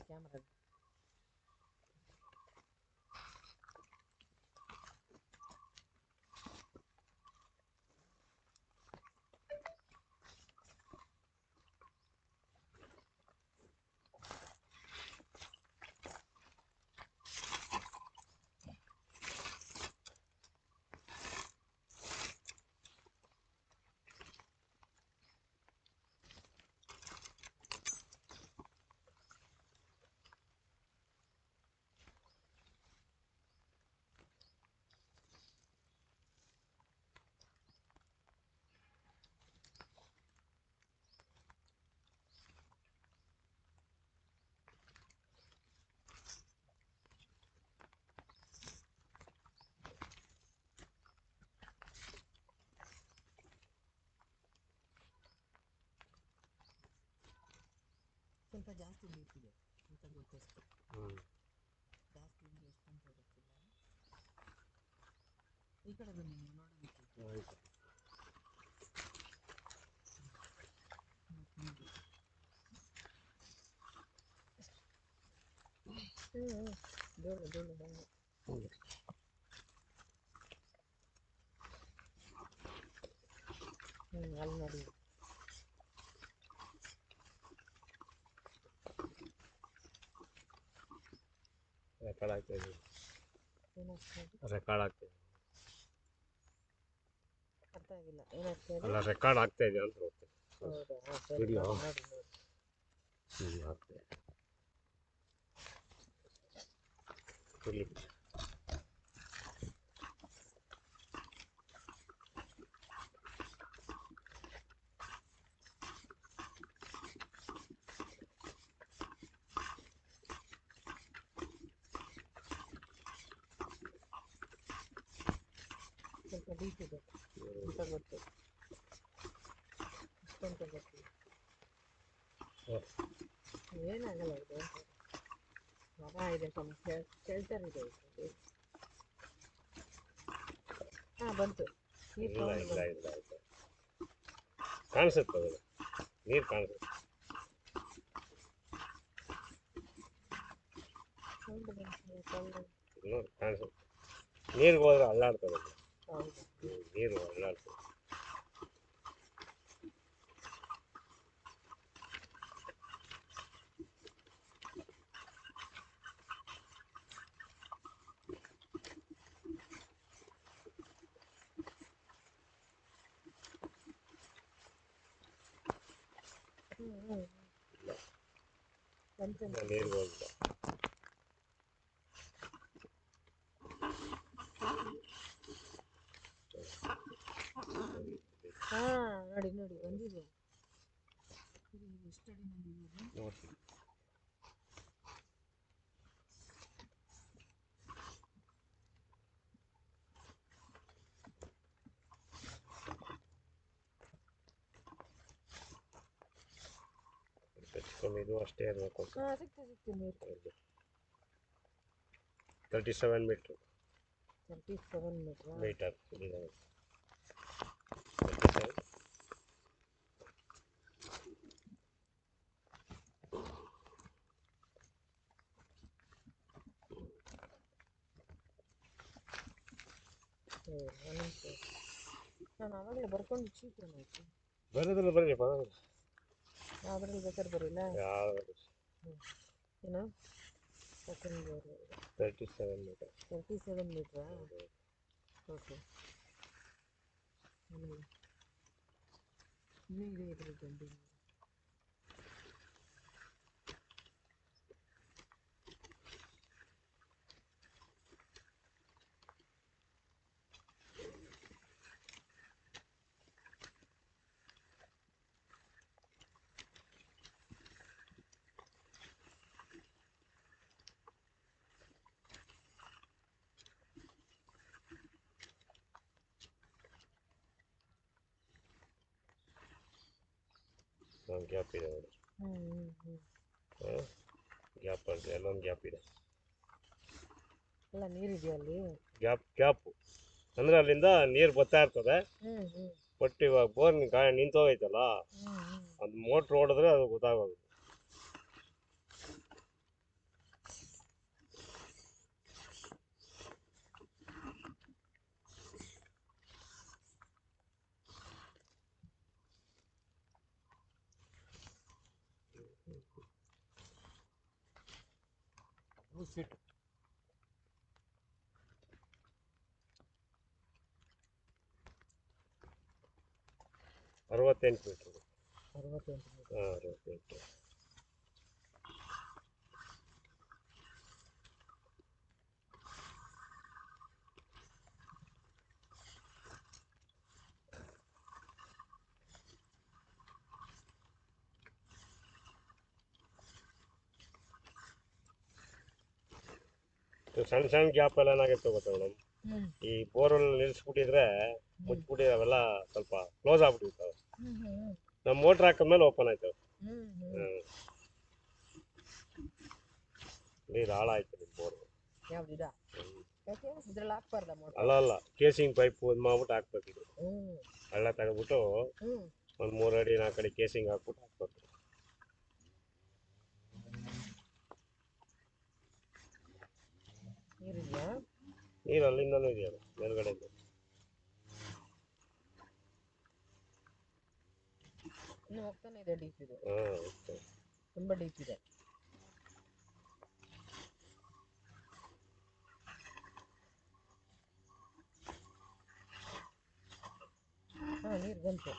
Camera ಸ್ವಲ್ಪ ಜಾಸ್ತಿ ಬೇಕಿದೆ ಅಂತ ಗೊತ್ತಷ್ಟು. ಜಾಸ್ತಿ ಅಂದರೆ ಎಷ್ಟು ಅಂತ ಗೊತ್ತಿಲ್ಲ. ಈ ಕಡೆ ಬನ್ನಿ ನೀವು ನೋಡೋದಕ್ಕೆ. ದೊಡ್ಡ ದೊಡ್ಡ ಬಣ್ಣ ಅಲ್ಲಿ ನೋಡಿ. ರೆಕಾರ್ಡ್ ಆಗ್ತಾ ಇದೆ. ರೆಕಾರ್ಡ್ ಆಗ್ತಾ ಇದೆ. ಅರ್ಥ ಆಗಿಲ್ಲ. ಏನಾಗ್ತಾ ಇದೆ? ಅಲ್ಲ ರೆಕಾರ್ಡ್ ಆಗ್ತಾ ಇದೆ ಅಂತ ಹೌದಾ? ವಿಡಿಯೋ ನೋಡಿ ಆಗ್ತಾ ಇದೆ. ಕ್ಲಿಪ್ ಸ್ವಲ್ಪ ಡೀಪ್ ಇದೆ ಅಂತ ಗೊತ್ತು. ಇಷ್ಟಂತ ಗೊತ್ತಿಲ್ಲ. ಏನಾಗಲ್ಲ ಇದು. ಮರ ಇದೆ, ಸ್ವಲ್ಪ ಶೆಲ್ಟರ್ ಇದೆ. ಹಾಂ ಬಂತು. ಇಲ್ಲ ಇಲ್ಲ ಇಲ್ಲ ಇಲ್ಲ ಕಾಣಿಸುತ್ತೆ ಅದು, ನೀರು ಕಾಣಿಸುತ್ತೆ. ನೋಡಿ ಕಾಣಿಸುತ್ತೆ. ನೀರಿಗೆ ಹೋದ್ರೆ ಅಲ್ಲಾಡ್ತದೆ. ನೀರು ಅಲ್ಲಾಡ್ತದೆ. ನೀರಿಗೆ ಹೋಗಿಲ್ಲ. ನೋಡಿ ನೋಡಿ ಬಂದಿದೆ. ಎಷ್ಟು ಅಡಿ ಬಂದಿದೆ ನೋಡಿ ಇದು ಅಷ್ಟೇ ಇರಬೇಕು. ಸಿಕ್ತು ನೀರು. 37 ಮೀಟ್ರ್. 37 ಮೀಟ್ರ್. 37. ನಾನು ಆವಾಗಲೇ ಬರ್ಕೊಂಡು ಚೀಟ್ ಏನಾಯ್ತು? ಬರೋದಿಲ್ಲ, ಬರ್ರಿ ಬರೋದಿಲ್ಲ. ಯಾವುದ್ರಲ್ಲಿ ಬೇಕಾದ್ರೆ ಬರಿಲ್ಲ. ಯಾವ್ದು ಏನು 37 ಮೀಟರ್. 37 ಮೀಟ್ರಾ? ಓಕೆ. ಇನ್ನೂ ಇದೆ ಇದ್ರ ಗಂಡಿ. ಗ್ಯಾಪ್ ಇದೆ ನೋಡಿ. ಗ್ಯಾಪ್ ಅಂತ ಎಲ್ಲೊಂದು ಗ್ಯಾಪ್ ಇದೆ. ಎಲ್ಲ ನೀರಿದೆಯಾ ಅಲ್ಲಿ? ಗ್ಯಾಪು ಅಂದರೆ ಅಲ್ಲಿಂದ ನೀರು ಬರ್ತಾ ಇರ್ತದೆ. ಬಟ್ ಇವಾಗ ಬೋರ್ ನಿಂತೋಗೈತಲ್ಲ, ಅದು ಮೋಟ್ರ್ ಹೊಡೆದ್ರೆ ಅದು ಗೊತ್ತಾಗೋದು. ಎಷ್ಟು ಫೀಟ್? 68 ಮೀಟರ್. 68 ಮೀಟರ್. 68. ಸಣ್ಣ ಸಣ್ಣ ಗ್ಯಾಪ್ ಎಲ್ಲ ಏನಾಗುತ್ತೆ ಗೊತ್ತಾ ಮೇಡಮ್, ಈ ಬೋರ್ವೆಲ್ ನಿಲ್ಲಿಸ್ಬಿಟ್ಟಿದ್ರೆ ಮುಚ್ಚಿಬಿಟ್ಟು ಅವೆಲ್ಲ ಸ್ವಲ್ಪ ಕ್ಲೋಸ್ ಆಗ್ಬಿಟ್ಟಿರ್ತಾವೆ. ನಮ್ಮ ಮೋಟ್ರ್ ಹಾಕಿದ್ಮೇಲೆ ಓಪನ್ ಆಯ್ತವೆ. ನೀರು ಹಾಳಾಯ್ತು ನಿಮ್ಮ ಬೋರ್. ಅಲ್ಲ ಕೇಸಿಂಗ್ ಪೈಪ್ ಇದು ಮಾಡ್ಬಿಟ್ಟು ಹಾಕ್ಬೇಕಿದ್ರು. ಹಳ್ಳ ತೆಗೆದ್ಬಿಟ್ಟು ಒಂದು 3 ಅಡಿ 4 ಅಡಿ ಕೇಸಿಂಗ್ ಹಾಕ್ಬಿಟ್ಟು ಹಾಕ್ಬೇಕು. ನೀರು ಅಲ್ಲಿಂದನೂ ಇದೆಯಲ್ಲ ಮೇಲ್ಗಡೆ. ಹೋಗ್ತಾನೆ ಇದೆ ಡೀಪ್ ಇದೆ. ಹಾಂ, ತುಂಬಾ ಡೀಪ್ ಇದೆ. ನೀರು ಬಂತು.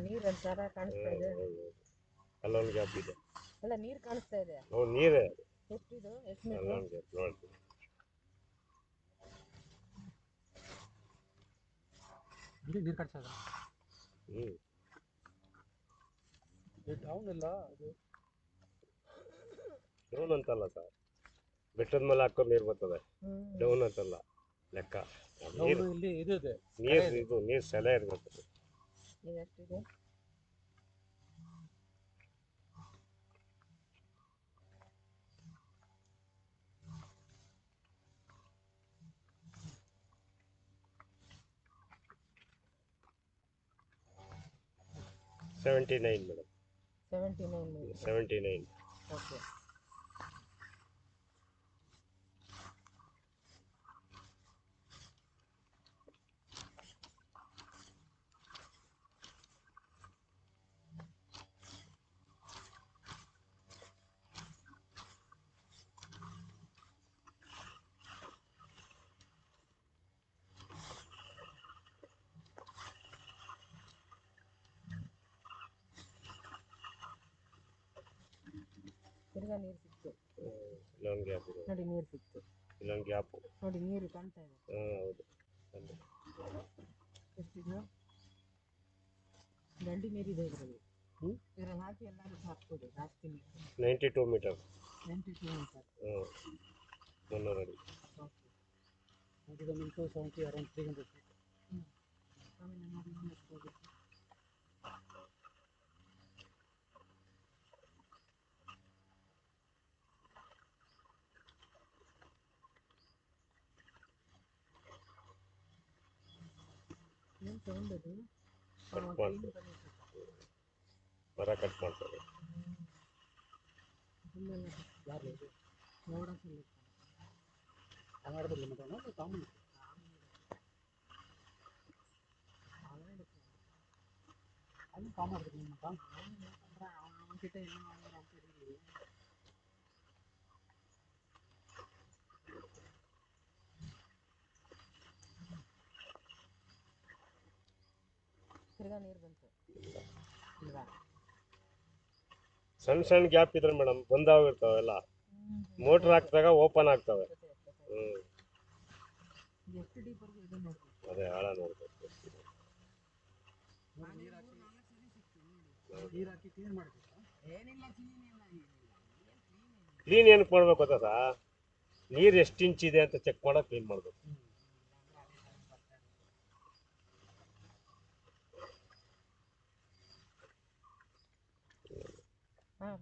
ನೀರು ಒಂಥರ ಕಾಣಿಸ್ತಾ ಇದೆ. ಅಲ್ಲೊಂದು ಗ್ಯಾಪ್ ಇದೆ. ಅಲ್ಲ ನೀರು ಕಾಣಿಸ್ತಾ ಇದೆ. ನೀರೇ. ಎಷ್ಟಿದು? ಎಷ್ಟು ಮೀಟರ್? ನೋಡ್ತೀನಿ. ನೀರು ಕಟ್ಸೋದ? ಡೌನ್ ಇಲ್ಲ ಅದು. ಡೌನ್ ಅಂತಲ್ಲ ಸರ್, ಬೆಟ್ಟದ ಮೇಲೆ ಹಾಕೋ ನೀರು ಬರ್ತದೆ. ಡೌನ್ ಅಂತಲ್ಲ ಲೆಕ್ಕ. ನೀರು ಇಲ್ಲಿ ಇದೆ. ನೀರು ಸೆಲೆ ಇರ್ಬೇಕು. ಎಷ್ಟಿದೆ? ಮೇಡಮ್. 79. ಓಕೆ. ತಿರ್ಗಾ ನೀರು ಸಿಕ್ತು. ಇಲ್ಲೊಂದು ಗ್ಯಾಪ್ ಇದೆ ನೋಡಿ, ನೀರು ಸಿಕ್ತು. ಇಲ್ಲೊಂದು ಗ್ಯಾಪು ನೋಡಿ, ನೀರು ಕಾಣ್ತಾ ಇದೆ. ಹೌದು. ಎಷ್ಟಿದೆ? ಗಂಡಿ ನೀರಿದೆ ಇದರಲ್ಲಿ. ಇದರಲ್ಲಿ ಹಾಕಿ ಎಲ್ಲರೂ ಹಾಕ್ಬೋದು. ಜಾಸ್ತಿ ನೀರು. 92 ಮೀಟರ್. 92 ಮೀಟರ್. 300 ಅಡಿ. ಓಕೆ. 70 around 300 feet. ಆಮೇಲೆ ನೋಡಿ ಎಷ್ಟು ಹೋಗುತ್ತೆ. ಏನು ತಗೊಂಡದು? ಕಟ್ ಮಾಡ್ತಾರೆ, ಮರ ಕಟ್ ಮಾಡ್ತಾರೆ. ಯಾರು ನೋಡೋಕೆ ಮಾಡಿದ್ರಲ್ಲ ಮತ್ತೆ ಕಾಮನ್ ಅಲ್ಲಿ ಕಾಮ್ ಮಾಡಿದ್ರಿ ನಿಮ್ಮ ಅವನಕಿட்ட ಏನೋ ಮಾಡೋರು ಅಂತ ಹೇಳಿ. ತಿರ್ಗಾ ನೀರು ಬಂತು ಇಲ್ವಾ? ಸಣ್ಣ ಸಣ್ಣ ಗ್ಯಾಪ್ ಇದ್ರೆ ಮೇಡಮ್ ಬಂದಾಗಿರ್ತಾವೆಲ್ಲ. ಮೋಟ್ರ್ ಹಾಕಿದಾಗ ಓಪನ್ ಆಗ್ತವೆ. ಎಷ್ಟು ಡೀಪರ್ಗೂ ಇದೆ ನೋಡಿ. ಅದೇ ಆಳ ನೋಡ್ಬೇಕು. ನೀರು ಹಾಕಿ ಕ್ಲೀನ್ ಮಾಡಬೇಕಾ? ಏನಿಲ್ಲ, ಕ್ಲೀನ್ ಏನಕ್ಕೆ ಮಾಡ್ಬೇಕು ಗೊತ್ತಾ ಸರ್? ನೀರು ಎಷ್ಟು ಇಂಚ್ ಇದೆ ಅಂತ ಚೆಕ್ ಮಾಡೋಕೆ ಕ್ಲೀನ್ ಮಾಡಬೇಕು.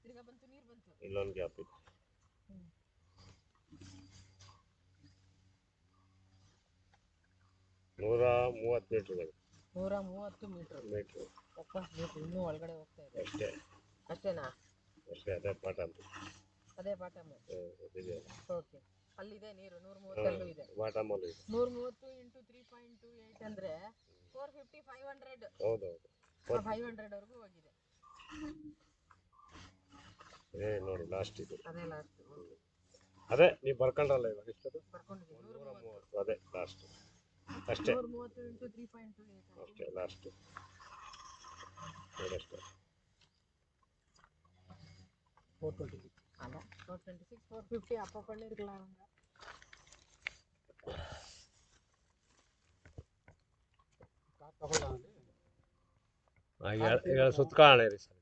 ತಿರ್ಗಾ ಬಂತು, ನೀರು ಬಂತು. ಇಲ್ಲೊಂದು ಗ್ಯಾಪ್ ಇದೆ. 130 ಮೀಟರ್. 130 ಮೀಟರ್. ಮೀಟರ್ ಇನ್ನೂ ಒಳಗಡೆ ಹೋಗ್ತಾ ಇದೆ. ಅಷ್ಟೇನಾ? ಅಷ್ಟೇ. ಅದೇ ಬಾಟಮ್. ಓಕೆ. ಅಲ್ಲಿದೆ ನೀರು 130 ಅಲ್ಲೂ ಇದೆ. ಬಾಟಮ್ ಅಲ್ಲಿ 130 × 3.28 ಅಂದ್ರೆ 450 500 ಹೌದೌದು 500 ವರೆಗೂ ಹೋಗಿದೆ. ನೋಡಿ ಲಾಸ್ಟ್ ಇದು ಅದೇ ಲಾಸ್ಟ್ ಅದೇ ನೀವು ಬರ್ಕೊಂಡ್ರಲ್ಲ ಇವಾಗ ಎಷ್ಟದು ಬರ್ಕೊಂಡಿದ್ದೀವಿ 130 ಅದೇ ಲಾಸ್ಟ್ ಅಷ್ಟೇ 130 into 3.28 ಅಷ್ಟೇ ಲಾಸ್ಟ್ ಅಷ್ಟೇ 426 ಅಲ್ಲ 426 450 ಅಪ್ಪ பண்ணிருக்கலாம் ಕಾರ್ ತಗೊಳ್ಳೋಣ ಈಗ ಸುತ್ಕೊಳ್ಳೋಣ ರೀ ಸರ್